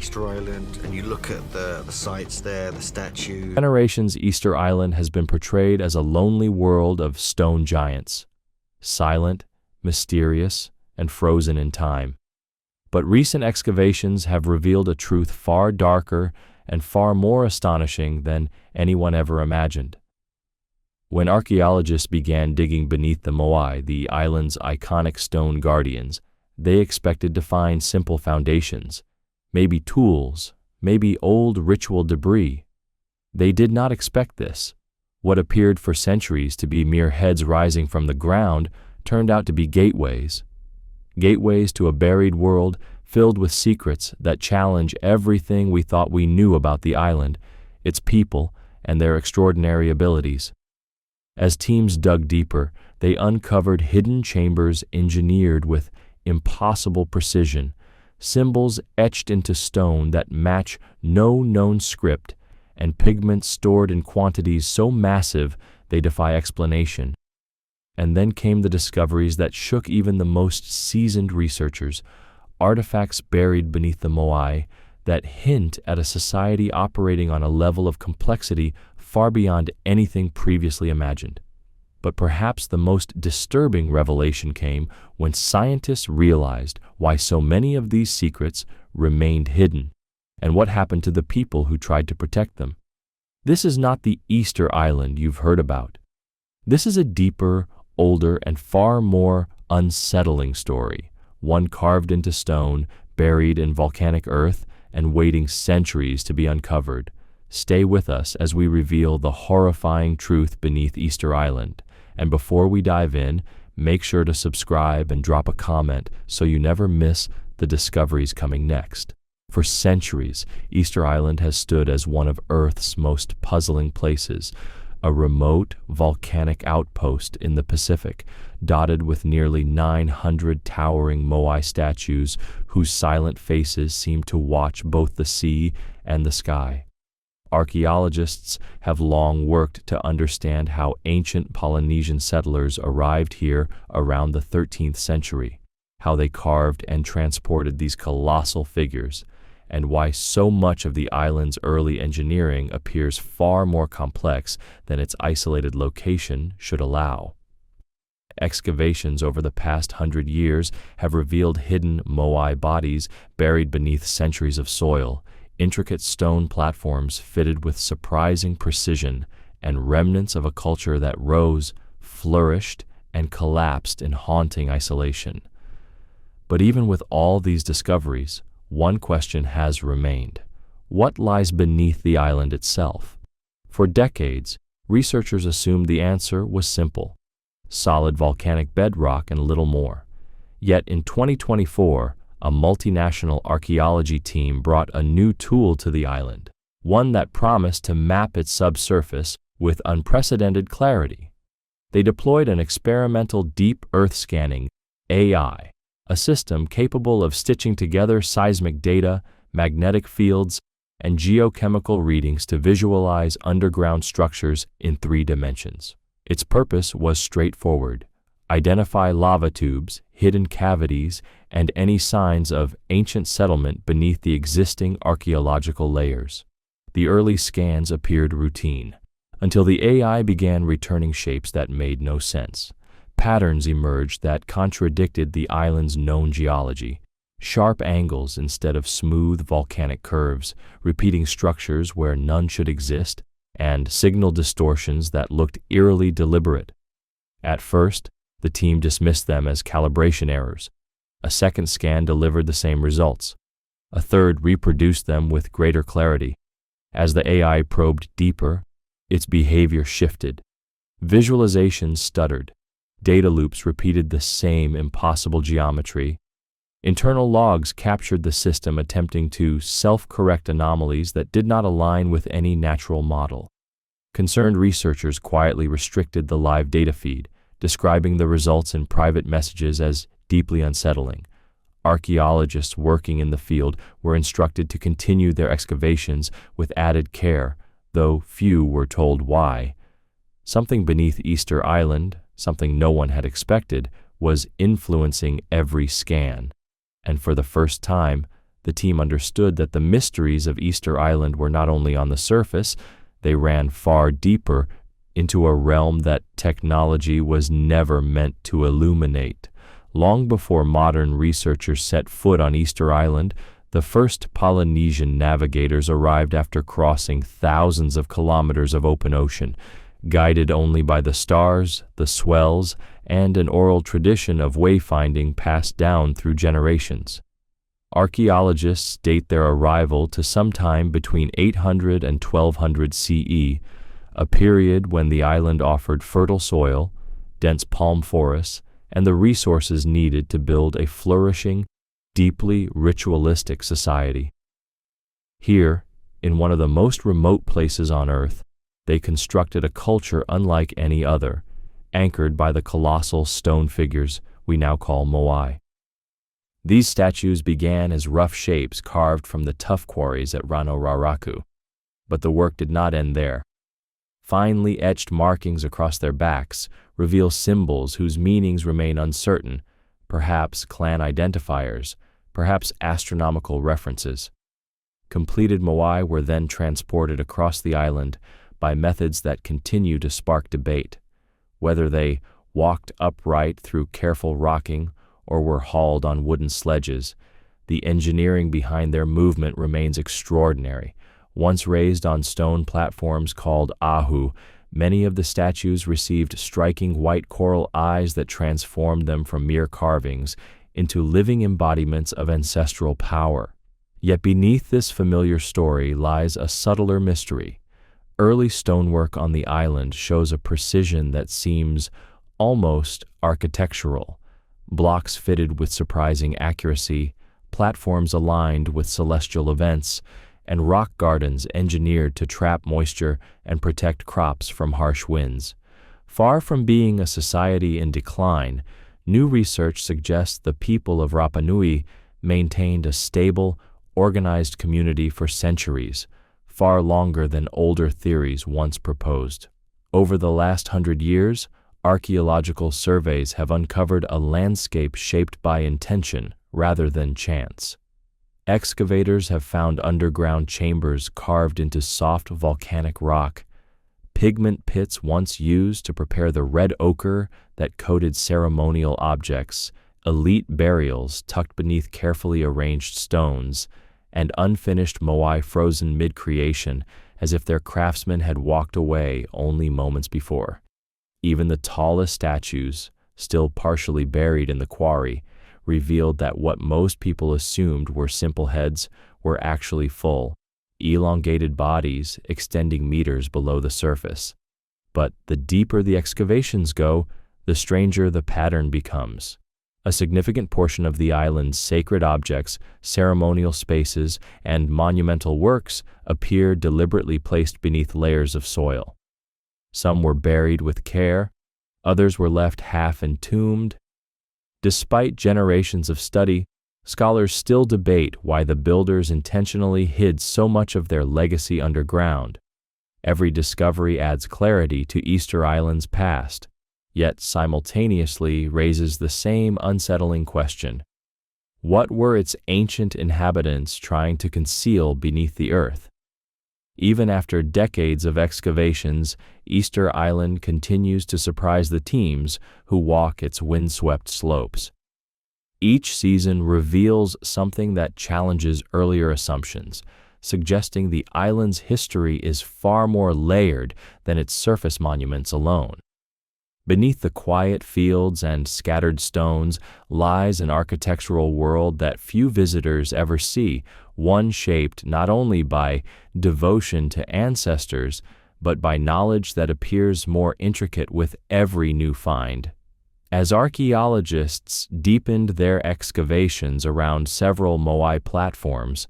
Easter Island and you look at the sites there, the statue. Generations, Easter Island has been portrayed as a lonely world of stone giants, silent, mysterious, and frozen in time. But recent excavations have revealed a truth far darker and far more astonishing than anyone ever imagined. When archaeologists began digging beneath the moai, the island's iconic stone guardians, they expected to find simple foundations, maybe tools, maybe old ritual debris. They did not expect this. What appeared for centuries to be mere heads rising from the ground turned out to be gateways. Gateways to a buried world filled with secrets that challenge everything we thought we knew about the island, its people, and their extraordinary abilities. As teams dug deeper, they uncovered hidden chambers engineered with impossible precision, symbols etched into stone that match no known script, and pigments stored in quantities so massive they defy explanation. And then came the discoveries that shook even the most seasoned researchers, artifacts buried beneath the moai that hint at a society operating on a level of complexity far beyond anything previously imagined. But perhaps the most disturbing revelation came when scientists realized why so many of these secrets remained hidden, and what happened to the people who tried to protect them. This is not the Easter Island you've heard about. This is a deeper, older, and far more unsettling story, one carved into stone, buried in volcanic earth, and waiting centuries to be uncovered. Stay with us as we reveal the horrifying truth beneath Easter Island. And before we dive in, make sure to subscribe and drop a comment so you never miss the discoveries coming next. For centuries, Easter Island has stood as one of Earth's most puzzling places, a remote volcanic outpost in the Pacific, dotted with nearly 900 towering moai statues whose silent faces seem to watch both the sea and the sky. Archaeologists have long worked to understand how ancient Polynesian settlers arrived here around the 13th century, how they carved and transported these colossal figures, and why so much of the island's early engineering appears far more complex than its isolated location should allow. Excavations over the past 100 years have revealed hidden moai bodies buried beneath centuries of soil, intricate stone platforms fitted with surprising precision, and remnants of a culture that rose, flourished, and collapsed in haunting isolation. But even with all these discoveries, one question has remained. What lies beneath the island itself? For decades, researchers assumed the answer was simple: solid volcanic bedrock and little more. Yet in 2024, a multinational archaeology team brought a new tool to the island, one that promised to map its subsurface with unprecedented clarity. They deployed an experimental deep earth scanning AI, a system capable of stitching together seismic data, magnetic fields, and geochemical readings to visualize underground structures in 3 dimensions. Its purpose was straightforward: identify lava tubes, hidden cavities, and any signs of ancient settlement beneath the existing archaeological layers. The early scans appeared routine, until the AI began returning shapes that made no sense. Patterns emerged that contradicted the island's known geology: sharp angles instead of smooth volcanic curves, repeating structures where none should exist, and signal distortions that looked eerily deliberate. At first, the team dismissed them as calibration errors. A second scan delivered the same results. A third reproduced them with greater clarity. As the AI probed deeper, its behavior shifted. Visualizations stuttered. Data loops repeated the same impossible geometry. Internal logs captured the system attempting to self-correct anomalies that did not align with any natural model. Concerned researchers quietly restricted the live data feed, describing the results in private messages as deeply unsettling. Archaeologists working in the field were instructed to continue their excavations with added care, though few were told why. Something beneath Easter Island, something no one had expected, was influencing every scan. And for the first time, The team understood that the mysteries of Easter Island were not only on the surface, they ran far deeper into a realm that technology was never meant to illuminate. Long before modern researchers set foot on Easter Island, the first Polynesian navigators arrived after crossing thousands of kilometers of open ocean, guided only by the stars, the swells, and an oral tradition of wayfinding passed down through generations. Archaeologists date their arrival to sometime between 800 and 1200 CE, a period when the island offered fertile soil, dense palm forests, and the resources needed to build a flourishing, deeply ritualistic society. Here, in one of the most remote places on Earth, they constructed a culture unlike any other, anchored by the colossal stone figures we now call moai. These statues began as rough shapes carved from the tuff quarries at Rano-Raraku, but the work did not end there. Finely etched markings across their backs reveal symbols whose meanings remain uncertain, perhaps clan identifiers, perhaps astronomical references. Completed moai were then transported across the island by methods that continue to spark debate, whether they walked upright through careful rocking or were hauled on wooden sledges. The engineering behind their movement remains extraordinary. Once raised on stone platforms called ahu, many of the statues received striking white coral eyes that transformed them from mere carvings into living embodiments of ancestral power. Yet beneath this familiar story lies a subtler mystery. Early stonework on the island shows a precision that seems almost architectural. Blocks fitted with surprising accuracy, platforms aligned with celestial events, and rock gardens engineered to trap moisture and protect crops from harsh winds. Far from being a society in decline, new research suggests the people of Rapa Nui maintained a stable, organized community for centuries, far longer than older theories once proposed. Over the last 100 years, archaeological surveys have uncovered a landscape shaped by intention rather than chance. Excavators have found underground chambers carved into soft volcanic rock, pigment pits once used to prepare the red ochre that coated ceremonial objects, elite burials tucked beneath carefully arranged stones, and unfinished moai frozen mid-creation as if their craftsmen had walked away only moments before. Even the tallest statues, still partially buried in the quarry, revealed that what most people assumed were simple heads were actually full, elongated bodies extending meters below the surface. But the deeper the excavations go, the stranger the pattern becomes. A significant portion of the island's sacred objects, ceremonial spaces, and monumental works appear deliberately placed beneath layers of soil. Some were buried with care, others were left half entombed. Despite generations of study, scholars still debate why the builders intentionally hid so much of their legacy underground. Every discovery adds clarity to Easter Island's past, yet simultaneously raises the same unsettling question. What were its ancient inhabitants trying to conceal beneath the earth? Even after decades of excavations, Easter Island continues to surprise the teams who walk its windswept slopes. Each season reveals something that challenges earlier assumptions, suggesting the island's history is far more layered than its surface monuments alone. Beneath the quiet fields and scattered stones lies an architectural world that few visitors ever see, one shaped not only by devotion to ancestors, but by knowledge that appears more intricate with every new find. As archaeologists deepened their excavations around several moai platforms,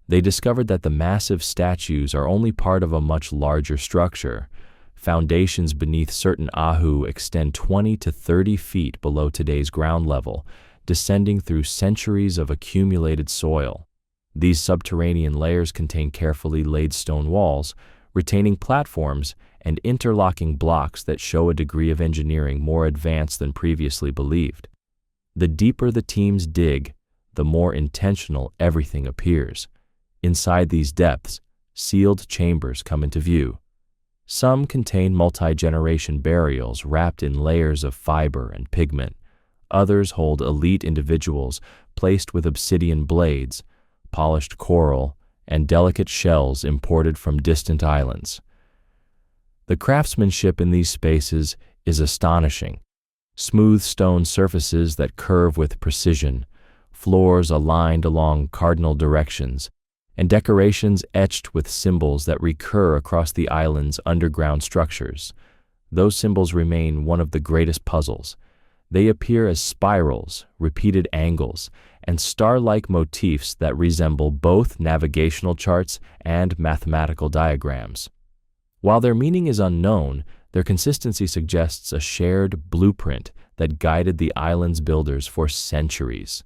they discovered that the massive statues are only part of a much larger structure. Foundations beneath certain ahu extend 20 to 30 feet below today's ground level, descending through centuries of accumulated soil. These subterranean layers contain carefully laid stone walls, retaining platforms and interlocking blocks that show a degree of engineering more advanced than previously believed. The deeper the teams dig, the more intentional everything appears. Inside these depths, sealed chambers come into view. Some contain multi-generation burials wrapped in layers of fiber and pigment. Others hold elite individuals placed with obsidian blades, polished coral, and delicate shells imported from distant islands. The craftsmanship in these spaces is astonishing. Smooth stone surfaces that curve with precision, floors aligned along cardinal directions, and decorations etched with symbols that recur across the island's underground structures. Those symbols remain one of the greatest puzzles. They appear as spirals, repeated angles, and star-like motifs that resemble both navigational charts and mathematical diagrams. While their meaning is unknown, their consistency suggests a shared blueprint that guided the island's builders for centuries.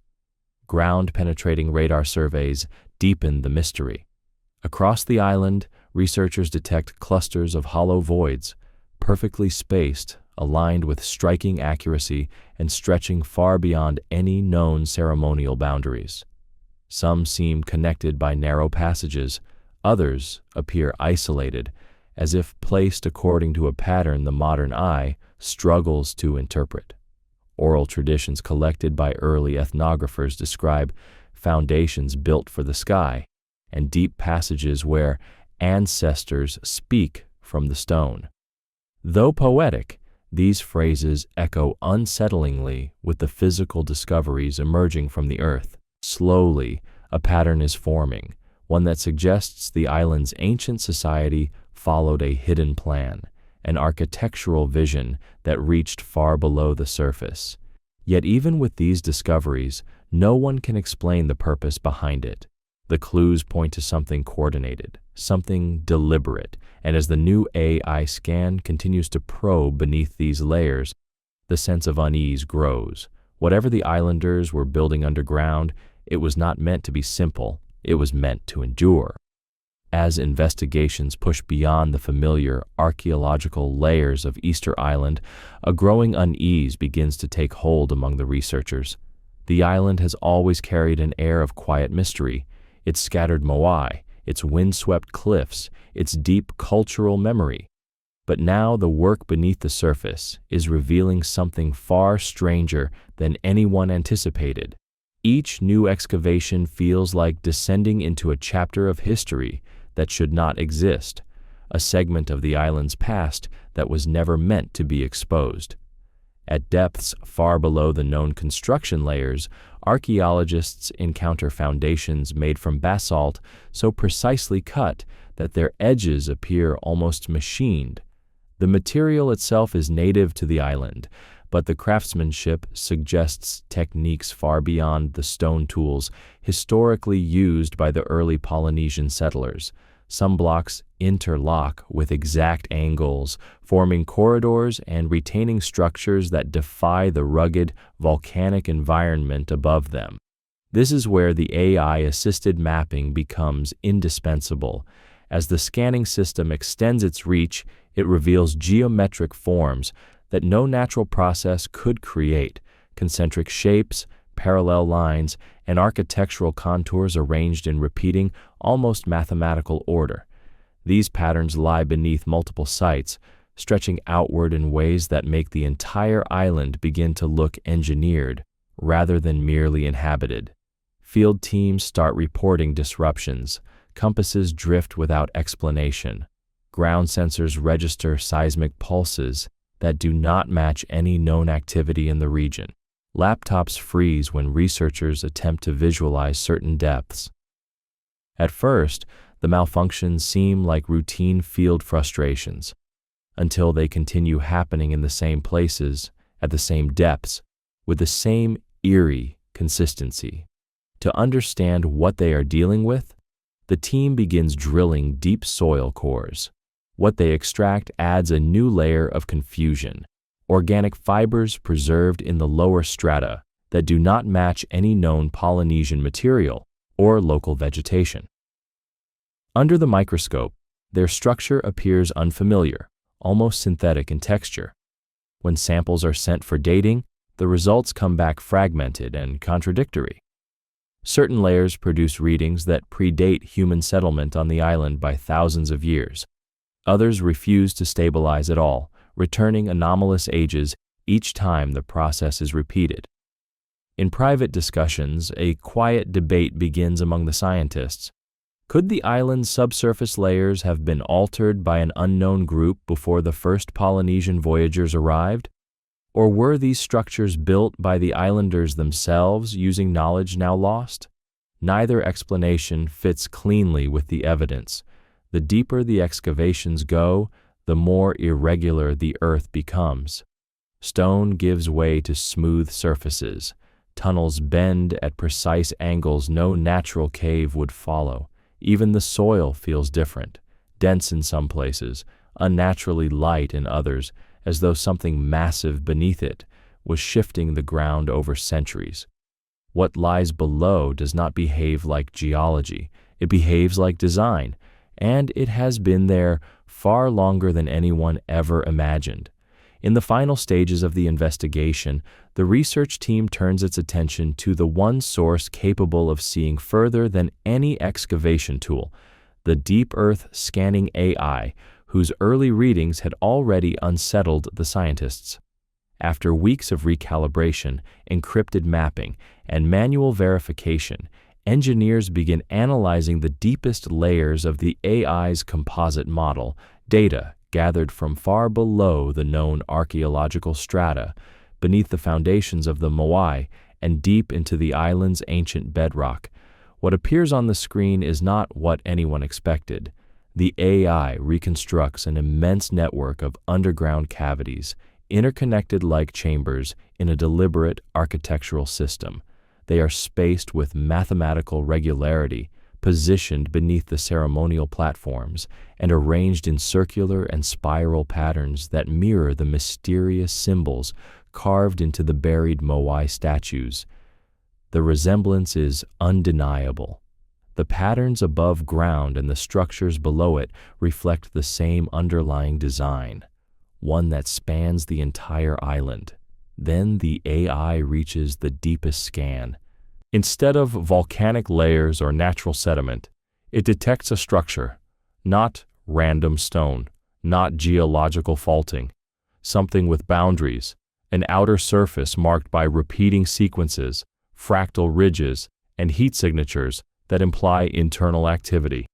Ground-penetrating radar surveys deepen the mystery. Across the island, researchers detect clusters of hollow voids, perfectly spaced, aligned with striking accuracy and stretching far beyond any known ceremonial boundaries. Some seem connected by narrow passages, others appear isolated, as if placed according to a pattern the modern eye struggles to interpret. Oral traditions collected by early ethnographers describe foundations built for the sky and deep passages where ancestors speak from the stone. Though poetic, these phrases echo unsettlingly with the physical discoveries emerging from the earth. Slowly, a pattern is forming, one that suggests the island's ancient society followed a hidden plan, an architectural vision that reached far below the surface. Yet even with these discoveries, no one can explain the purpose behind it. The clues point to something coordinated, something deliberate, and as the new AI scan continues to probe beneath these layers, the sense of unease grows. Whatever the islanders were building underground, it was not meant to be simple, it was meant to endure. As investigations push beyond the familiar archaeological layers of Easter Island, a growing unease begins to take hold among the researchers. The island has always carried an air of quiet mystery. Its scattered moai, its windswept cliffs, its deep cultural memory. But now the work beneath the surface is revealing something far stranger than anyone anticipated. Each new excavation feels like descending into a chapter of history that should not exist, a segment of the island's past that was never meant to be exposed. At depths far below the known construction layers, archaeologists encounter foundations made from basalt so precisely cut that their edges appear almost machined. The material itself is native to the island, but the craftsmanship suggests techniques far beyond the stone tools historically used by the early Polynesian settlers. Some blocks interlock with exact angles, forming corridors and retaining structures that defy the rugged, volcanic environment above them. This is where the AI-assisted mapping becomes indispensable. As the scanning system extends its reach, it reveals geometric forms that no natural process could create, concentric shapes, parallel lines, and architectural contours arranged in repeating, almost mathematical order. These patterns lie beneath multiple sites, stretching outward in ways that make the entire island begin to look engineered rather than merely inhabited. Field teams start reporting disruptions. Compasses drift without explanation. Ground sensors register seismic pulses that do not match any known activity in the region. Laptops freeze when researchers attempt to visualize certain depths. At first, the malfunctions seem like routine field frustrations, until they continue happening in the same places, at the same depths, with the same eerie consistency. To understand what they are dealing with, the team begins drilling deep soil cores. What they extract adds a new layer of confusion. Organic fibers preserved in the lower strata that do not match any known Polynesian material or local vegetation. Under the microscope, their structure appears unfamiliar, almost synthetic in texture. When samples are sent for dating, the results come back fragmented and contradictory. Certain layers produce readings that predate human settlement on the island by thousands of years. Others refuse to stabilize at all, returning anomalous ages each time the process is repeated. In private discussions, a quiet debate begins among the scientists. Could the island's subsurface layers have been altered by an unknown group before the first Polynesian voyagers arrived? Or were these structures built by the islanders themselves using knowledge now lost? Neither explanation fits cleanly with the evidence. The deeper the excavations go, the more irregular the earth becomes. Stone gives way to smooth surfaces. Tunnels bend at precise angles no natural cave would follow. Even the soil feels different, dense in some places, unnaturally light in others, as though something massive beneath it was shifting the ground over centuries. What lies below does not behave like geology, it behaves like design, and it has been there far longer than anyone ever imagined. In the final stages of the investigation, the research team turns its attention to the one source capable of seeing further than any excavation tool, the Deep Earth Scanning AI, whose early readings had already unsettled the scientists. After weeks of recalibration, encrypted mapping, and manual verification, engineers begin analyzing the deepest layers of the AI's composite model, data gathered from far below the known archaeological strata, beneath the foundations of the Moai, and deep into the island's ancient bedrock. What appears on the screen is not what anyone expected. The AI reconstructs an immense network of underground cavities, interconnected like chambers in a deliberate architectural system. They are spaced with mathematical regularity, positioned beneath the ceremonial platforms, and arranged in circular and spiral patterns that mirror the mysterious symbols carved into the buried Moai statues. The resemblance is undeniable. The patterns above ground and the structures below it reflect the same underlying design, one that spans the entire island. Then the AI reaches the deepest scan. Instead of volcanic layers or natural sediment, it detects a structure, not random stone, not geological faulting, something with boundaries, an outer surface marked by repeating sequences, fractal ridges, and heat signatures that imply internal activity.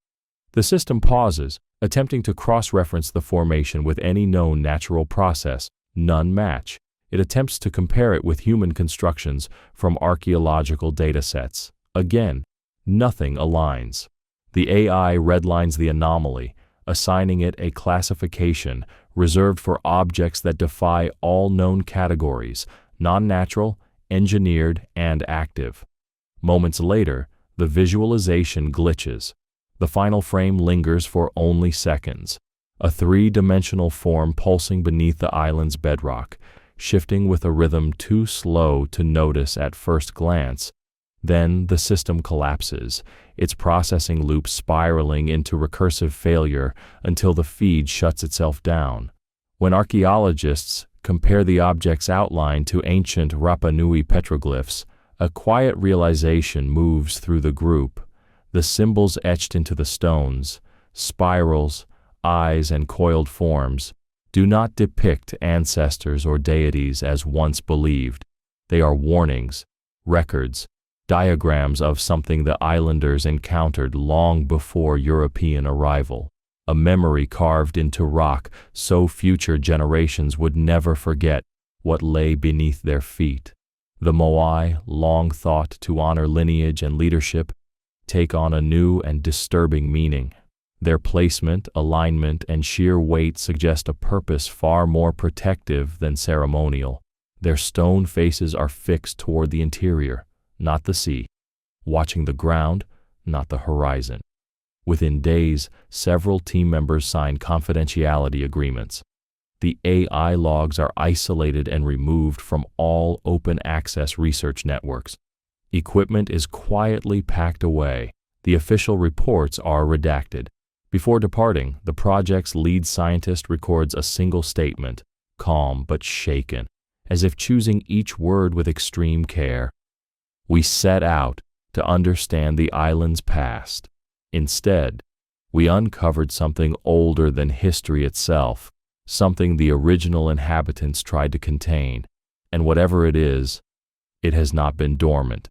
The system pauses, attempting to cross-reference the formation with any known natural process. None match. It attempts to compare it with human constructions from archaeological datasets. Again, nothing aligns. The AI redlines the anomaly, assigning it a classification reserved for objects that defy all known categories: non-natural, engineered, and active. Moments later, the visualization glitches. The final frame lingers for only seconds, a three-dimensional form pulsing beneath the island's bedrock, shifting with a rhythm too slow to notice at first glance. Then the system collapses, its processing loop spiraling into recursive failure until the feed shuts itself down. When archaeologists compare the object's outline to ancient Rapa Nui petroglyphs, a quiet realization moves through the group. The symbols etched into the stones, spirals, eyes, and coiled forms, do not depict ancestors or deities as once believed. They are warnings, records, diagrams of something the islanders encountered long before European arrival, a memory carved into rock so future generations would never forget what lay beneath their feet. The Moai, long thought to honor lineage and leadership, take on a new and disturbing meaning. Their placement, alignment, and sheer weight suggest a purpose far more protective than ceremonial. Their stone faces are fixed toward the interior, not the sea, watching the ground, not the horizon. Within days, several team members signed confidentiality agreements. The AI logs are isolated and removed from all open-access research networks. Equipment is quietly packed away. The official reports are redacted. Before departing, the project's lead scientist records a single statement, calm but shaken, as if choosing each word with extreme care. "We set out to understand the island's past. Instead, we uncovered something older than history itself, something the original inhabitants tried to contain, and whatever it is, it has not been dormant.